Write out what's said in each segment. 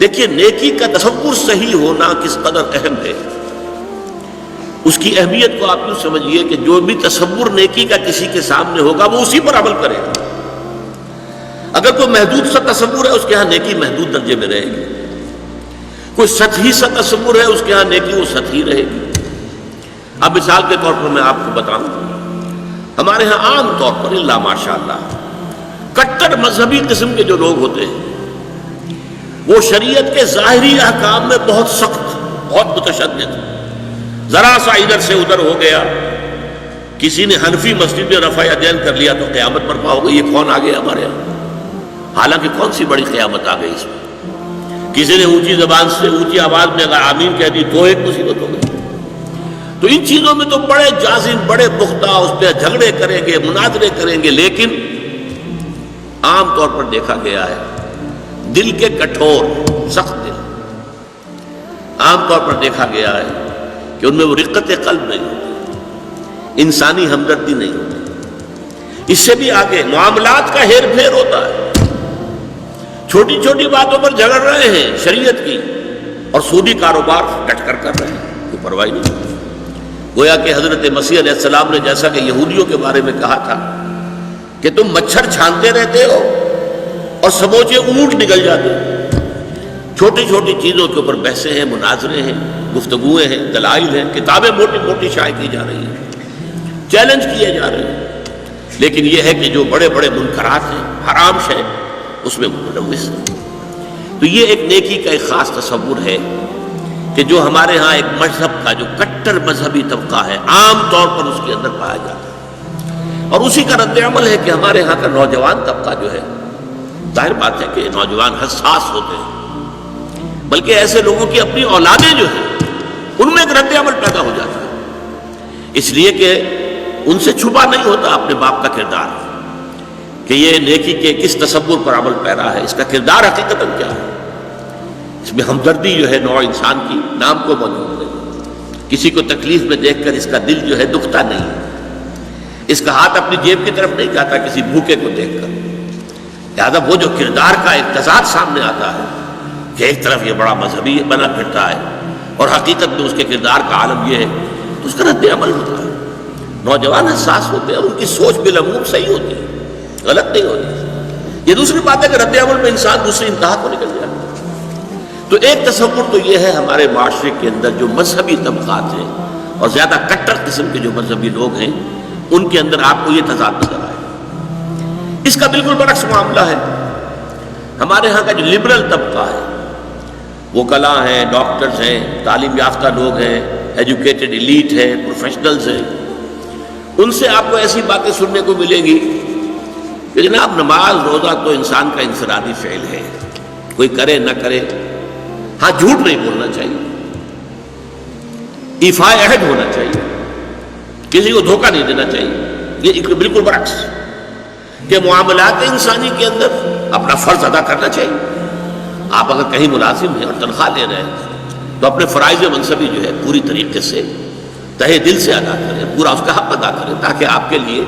دیکھیے نیکی کا تصور صحیح ہونا کس قدر اہم ہے، اس کی اہمیت کو آپ یوں سمجھیے کہ جو بھی تصور نیکی کا کسی کے سامنے ہوگا وہ اسی پر عمل کرے گا۔ اگر کوئی محدود سا تصور ہے اس کے ہاں نیکی محدود درجے میں رہے گی، کوئی سطحی سا تصور ہے اس کے ہاں نیکی وہ سطحی رہے گی۔ اب مثال کے طور پر میں آپ کو بتاؤں، ہمارے ہاں عام طور پر الا ماشاء اللہ کٹر مذہبی قسم کے جو لوگ ہوتے ہیں وہ شریعت کے ظاہری احکام میں بہت سخت، بہت متشدد، ذرا سا ادھر سے ادھر ہو گیا، کسی نے حنفی مسجد میں رفع یدین کر لیا تو قیامت برپا ہو گئی، یہ کون آ گیا ہمارے یہاں؟ حالانکہ کون سی بڑی قیامت آ گئی اس میں؟ کسی نے اونچی زبان سے اونچی آواز میں اگر آمین کہہ دی تو ایک مصیبت ہو گئی۔ تو ان چیزوں میں تو بڑے جازم، بڑے پختہ اس پہ جھگڑے کریں گے، مناظرے کریں گے، لیکن عام طور پر دیکھا گیا ہے دل کے کٹھور، سخت دل، عام طور پر دیکھا گیا ہے کہ ان میں وہ رقت قلب نہیں ہوتی، انسانی ہمدردی نہیں ہوتی۔ اس سے بھی آگے معاملات کا ہیر پھیر ہوتا ہے، چھوٹی چھوٹی باتوں پر جھگڑ رہے ہیں شریعت کی، اور سودی کاروبار ڈٹ کر کر رہے ہیں، کوئی پرواہ نہیں ہوتی۔ گویا کہ حضرت مسیح علیہ السلام نے جیسا کہ یہودیوں کے بارے میں کہا تھا کہ تم مچھر چھانتے رہتے ہو اور سموچے اونٹ نکل جاتے ہو، چھوٹی چھوٹی چیزوں کے اوپر بحثیں ہیں، مناظرے ہیں، گفتگویں ہیں، دلائل ہیں، کتابیں موٹی موٹی شائع کی جا رہی ہیں، چیلنج کیے جا رہے ہیں، لیکن یہ ہے کہ جو بڑے بڑے منکرات ہیں، حرام شے، اس میں ملوث ہے۔ تو یہ ایک نیکی کا ایک خاص تصور ہے کہ جو ہمارے ہاں ایک مذہب کا جو کٹر مذہبی طبقہ ہے عام طور پر اس کے اندر پایا جاتا ہے، اور اسی کا رد عمل ہے کہ ہمارے ہاں کا نوجوان طبقہ جو ہے، ظاہر بات ہے کہ نوجوان حساس ہوتے ہیں، بلکہ ایسے لوگوں کی اپنی اولادیں جو ہیں ان میں ایک رد عمل پیدا ہو جاتا ہے، اس لیے کہ ان سے چھپا نہیں ہوتا اپنے باپ کا کردار کہ یہ نیکی کے کس تصور پر عمل پیرا ہے، اس کا کردار حقیقتاً کیا ہے۔ اس میں ہمدردی جو ہے نوع انسان کی نام کو موجود ہے، کسی کو تکلیف میں دیکھ کر اس کا دل جو ہے دکھتا نہیں ہے، اس کا ہاتھ اپنی جیب کی طرف نہیں جاتا کسی بھوکے کو دیکھ کر۔ لہذا وہ جو کردار کا ایک تضاد سامنے آتا ہے کہ ایک طرف یہ بڑا مذہبی بنا پھرتا ہے اور حقیقت میں اس کے کردار کا عالم یہ ہے، تو اس کا رد عمل ہوتا ہے۔ نوجوان حساس ہوتے ہیں، ان کی سوچ بالعموم صحیح ہوتی ہے، غلط نہیں ہوتی۔ یہ دوسری بات ہے کہ رد عمل میں انسان دوسری انتہا کو نکل جاتا ہے۔ تو ایک تصور تو یہ ہے ہمارے معاشرے کے اندر جو مذہبی طبقات ہیں اور زیادہ کٹر قسم کے جو مذہبی لوگ ہیں ان کے اندر آپ کو یہ تضاد نظر آئے۔ اس کا بالکل برعکس معاملہ ہے ہمارے ہاں کا جو لبرل طبقہ ہے، وکلاء ہیں، ڈاکٹرز ہیں، تعلیم یافتہ لوگ ہیں، ایجوکیٹڈ ایلیٹ ہیں، پروفیشنلز ہیں، ان سے آپ کو ایسی باتیں سننے کو ملیں گی کہ جناب نماز روزہ تو انسان کا انفرادی فعل ہے، کوئی کرے نہ کرے، ہاں جھوٹ نہیں بولنا چاہیے، ایفاء عہد ہونا چاہیے، کسی کو دھوکہ نہیں دینا چاہیے۔ یہ بالکل برعکس کہ معاملات انسانی کے اندر اپنا فرض ادا کرنا چاہیے۔ آپ اگر کہیں ملازم ہیں اور تنخواہ لے رہے ہیں تو اپنے فرائض منصبی جو ہے پوری طریقے سے تہہ دل سے ادا کریں، پورا اس کا حق ادا کریں، تاکہ آپ کے لیے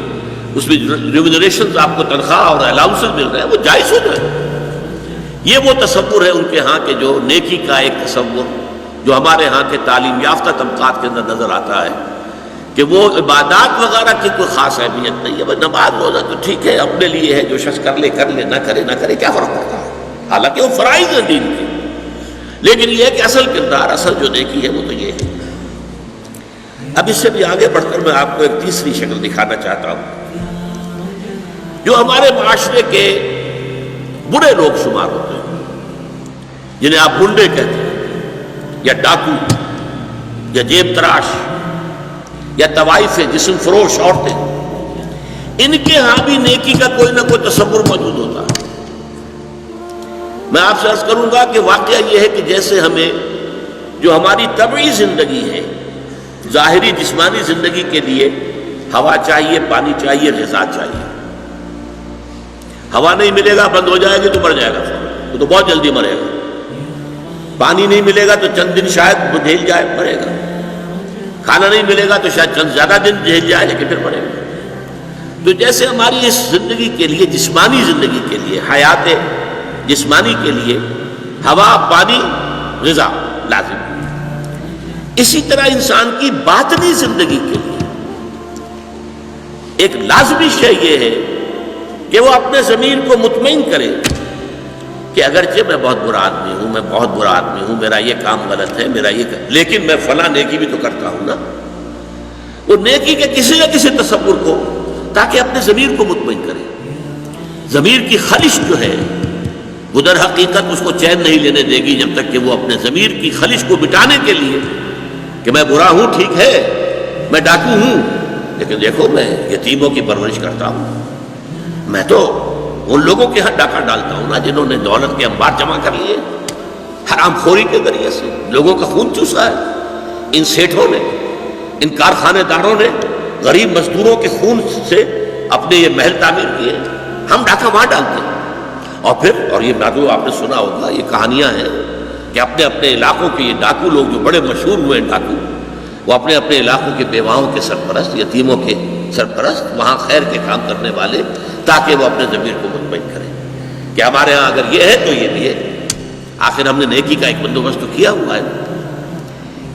اس میں ریمونریشنز آپ کو تنخواہ اور الاؤنسز مل رہے ہیں وہ جائز ہو جائے۔ یہ وہ تصور ہے ان کے ہاں کے جو نیکی کا ایک تصور جو ہمارے ہاں کے تعلیم یافتہ طبقات کے اندر نظر آتا ہے کہ وہ عبادات وغیرہ کی کوئی خاص اہمیت نہیں ہے، بس نماز روزہ تو ٹھیک ہے اپنے لیے ہے، جو شخص کر لے کر لے، نہ کرے کیا فرق پڑتا ہے، حالانکہ وہ فرائض ہیں دین کے، لیکن یہ ہے کہ اصل کردار، اصل جو نیکی ہے وہ تو یہ ہے۔ اب اس سے بھی آگے بڑھ کر میں آپ کو ایک تیسری شکل دکھانا چاہتا ہوں جو ہمارے معاشرے کے برے لوگ شمار ہوتے ہیں، جنہیں آپ گنڈے کہتے ہیں، یا ڈاکو، یا جیب تراش، یا طوائف جسم فروش عورتیں، ان کے ہاں بھی نیکی کا کوئی نہ کوئی تصور موجود ہوتا ہے۔ میں آپ سے عرض کروں گا کہ واقعہ یہ ہے کہ جیسے ہمیں جو ہماری طبعی زندگی ہے، ظاہری جسمانی زندگی کے لیے ہوا چاہیے، پانی چاہیے، غذا چاہیے۔ ہوا نہیں ملے گا، بند ہو جائے گی تو مر جائے گا، وہ تو بہت جلدی مرے گا۔ پانی نہیں ملے گا تو چند دن شاید جھیل جائے، مرے گا۔ کھانا نہیں ملے گا تو شاید چند زیادہ دن جھیل جائے لیکن پھر مرے گا۔ تو جیسے ہماری اس زندگی کے لیے، جسمانی زندگی کے لیے، حیات جسمانی کے لیے ہوا، پانی، غذا لازم. اسی طرح انسان کی باطنی زندگی کے لیے ایک لازمی شے یہ ہے کہ وہ اپنے ضمیر کو مطمئن کرے کہ اگرچہ میں بہت برا آدمی ہوں، میں بہت برا آدمی ہوں، میرا یہ کام غلط ہے، میرا یہ لیکن میں فلاں نیکی بھی تو کرتا ہوں نا. وہ نیکی کے کسی نہ کسی تصور کو، تاکہ اپنے ضمیر کو مطمئن کرے. ضمیر کی خلش جو ہے وہ در حقیقت اس کو چین نہیں لینے دے گی جب تک کہ وہ اپنے ضمیر کی خلش کو مٹانے کے لیے کہ میں برا ہوں، ٹھیک ہے، میں ڈاکو ہوں، لیکن دیکھو میں یتیموں کی پرورش کرتا ہوں، میں تو ان لوگوں کے ہاں ڈاکہ ڈالتا ہوں نا جنہوں نے دولت کے انبار جمع کر لیے حرام خوری کے ذریعے سے، لوگوں کا خون چوسا ہے ان سیٹھوں نے، ان کارخانے داروں نے غریب مزدوروں کے خون سے اپنے یہ محل تعمیر کیے. ہم ڈاکہ وہاں ڈالتے ہیں. اور یہ ڈاکو آپ نے سنا ہوگا، یہ کہانیاں ہیں کہ اپنے اپنے علاقوں کے یہ ڈاکو لوگ جو بڑے مشہور ہوئے ہیں ڈاکو، وہ اپنے اپنے علاقوں کے بیواؤں کے سرپرست، یتیموں کے سرپرست، وہاں خیر کے کام کرنے والے، تاکہ وہ اپنے ضمیر کو مطمئن کریں کہ ہمارے ہاں اگر یہ ہے تو یہ بھی ہے. آخر ہم نے نیکی کا ایک بندوبست تو کیا ہوا ہے.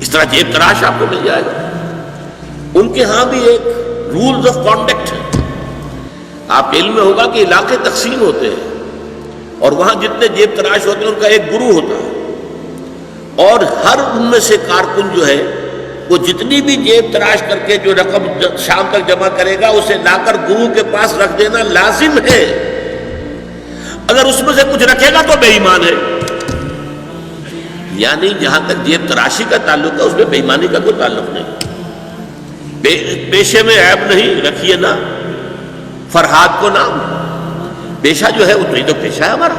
اس طرح جیب تراش آپ کو مل جائے گا. ان کے ہاں بھی ایک رولز آف کانڈکٹ ہے. آپ کے علم میں ہوگا کہ علاقے تقسیم ہوتے ہیں اور وہاں جتنے جیب تراش ہوتے ہیں ان کا ایک گروہ ہوتا ہے، اور ہر ان میں سے کارکن جو ہے وہ جتنی بھی جیب تراش کر کے جو رقم شام تک جمع کرے گا اسے لا کر گروہ کے پاس رکھ دینا لازم ہے. اگر اس میں سے کچھ رکھے گا تو بے ایمان ہے. یعنی جہاں تک جیب تراشی کا تعلق ہے اس میں بے ایمانی کا کوئی تعلق نہیں. پیشے میں عیب نہیں، رکھیے نا فرہاد کو نام. پیشہ جو ہے اتنی تو پیشہ ہے ہمارا،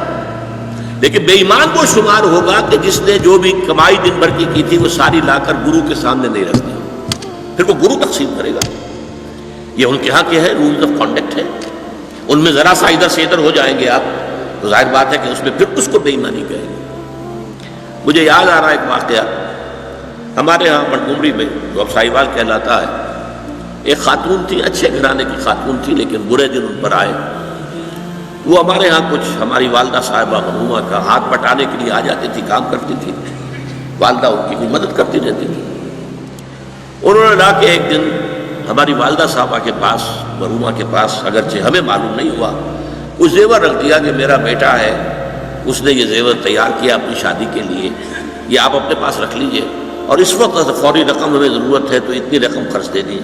لیکن بے ایمان وہ شمار ہوگا کہ جس نے جو بھی کمائی دن بھر کی تھی وہ ساری لا کر گرو کے سامنے نہیں رکھ دی، پھر وہ گرو تقسیم کرے گا. یہ ان کے ہاں کے ہے رولز آف کانڈکٹ ہے. ان میں ذرا سا ادھر سے ادھر ہو جائیں گے آپ تو ظاہر بات ہے کہ اس میں پھر اس کو بے ایمانی کہیں گے. مجھے یاد آ رہا ہے ایک واقعہ ہمارے ہاں منڈومری میں جو اب ساہیوال کہلاتا ہے. ایک خاتون تھی، اچھے گھرانے کی خاتون تھی، لیکن برے دن ان پر آئے. وہ ہمارے ہاں کچھ ہماری والدہ صاحبہ مرحومہ کا ہاتھ بٹانے کے لیے آ جاتی تھی، کام کرتی تھی. والدہ ان کی کوئی مدد کرتی رہتی تھی. انہوں نے لا کے ایک دن ہماری والدہ صاحبہ کے پاس، مرحومہ کے پاس، اگرچہ ہمیں معلوم نہیں ہوا، کچھ زیور رکھ دیا کہ میرا بیٹا ہے، اس نے یہ زیور تیار کیا اپنی شادی کے لیے، یہ آپ اپنے پاس رکھ لیجئے، اور اس وقت فوری رقم ہمیں ضرورت ہے تو اتنی رقم خرچ دے دی.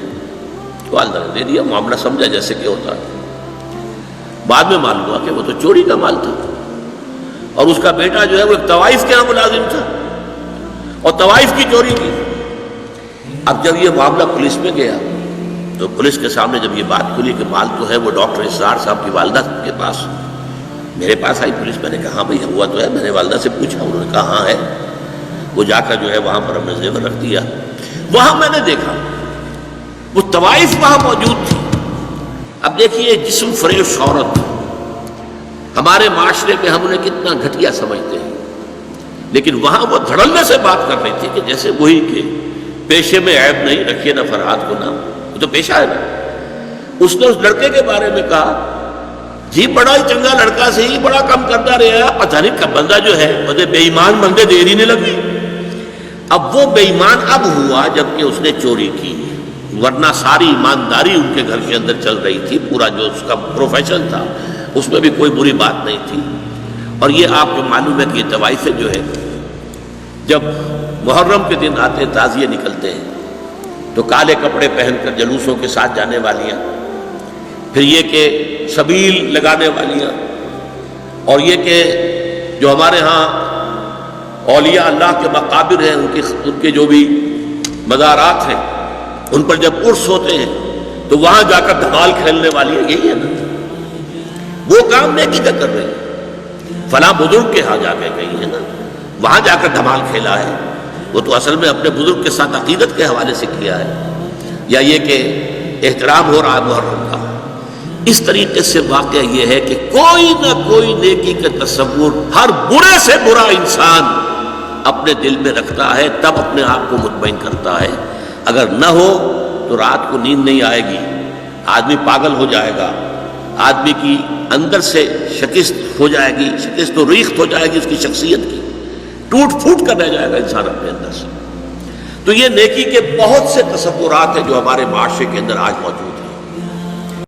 والدہ نے دے دیا، معاملہ سمجھا جیسے کہ ہوتا ہے. بعد میں معلوم ہوا کہ وہ تو چوری کا مال تھا، اور اس کا بیٹا جو ہے وہ ایک طوائف کے ہاں ملازم تھا اور طوائف کی چوری کی. اب جب یہ معاملہ پولیس میں گیا تو پولیس کے سامنے جب یہ بات کھلی کہ مال تو ہے وہ ڈاکٹر اسرار صاحب کی والدہ کے پاس، میرے پاس آئی پولیس. میں نے کہا ہاں بھائی ہوا تو ہے. میں نے والدہ سے پوچھا، انہوں نے کہا ہاں ہے. وہ جا کر جو ہے وہاں پر ہم نے زیور رکھ دیا. وہاں میں نے دیکھا وہ طوائف وہاں موجود تھی. اب دیکھیے جسم فریش عورت، ہمارے معاشرے میں ہم انہیں کتنا گھٹیا سمجھتے ہیں، لیکن وہاں وہ دھڑلنے سے بات کر رہی تھی کہ جیسے وہی کہ پیشے میں عیب نہیں، رکھیے نہ فرہاد کو نام. وہ تو پیشہ ہے نا. اس نے اس لڑکے کے بارے میں کہا جی بڑا ہی چنگا لڑکا سے ہی بڑا کم کرتا رہا، پتہ نہیں کب بندہ جو ہے بندے بے ایمان بندے دیر ہی نہیں لگی. اب وہ بے ایمان اب ہوا جبکہ اس نے چوری کی، ورنہ ساری ایمانداری ان کے گھر کے اندر چل رہی تھی. پورا جو اس کا پروفیشن تھا اس میں بھی کوئی بری بات نہیں تھی. اور یہ آپ کو معلوم ہے کہ یہ طوائفیں جو ہے جب محرم کے دن آتے تعزیے نکلتے ہیں تو کالے کپڑے پہن کر جلوسوں کے ساتھ جانے والیاں، پھر یہ کہ سبیل لگانے والیاں، اور یہ کہ جو ہمارے ہاں اولیاء اللہ کے مقابر ہیں ان کے جو بھی مزارات ہیں ان پر جب عرس ہوتے ہیں تو وہاں جا کر دھمال کھیلنے والی ہے. یہی ہے نا وہ کام نیکی کا کر رہے ہیں. فلاں بزرگ کے ہاں جا کے گئی ہے نا، وہاں جا کر دھمال کھیلا ہے. وہ تو اصل میں اپنے بزرگ کے ساتھ عقیدت کے حوالے سے کیا ہے. یا یہ کہ احترام ہو رہا ہے محرم کا. اس طریقے سے واقعہ یہ ہے کہ کوئی نہ کوئی نیکی کا تصور ہر برے سے برا انسان اپنے دل میں رکھتا ہے، تب اپنے آپ کو مطمئن کرتا ہے. اگر نہ ہو تو رات کو نیند نہیں آئے گی، آدمی پاگل ہو جائے گا، آدمی کی اندر سے شکست ہو جائے گی، شکست و ریخت ہو جائے گی اس کی شخصیت کی. ٹوٹ پھوٹ کر رہ جائے گا انسان اپنے اندر سے. تو یہ نیکی کے بہت سے تصورات ہیں جو ہمارے معاشرے کے اندر آج موجود ہیں.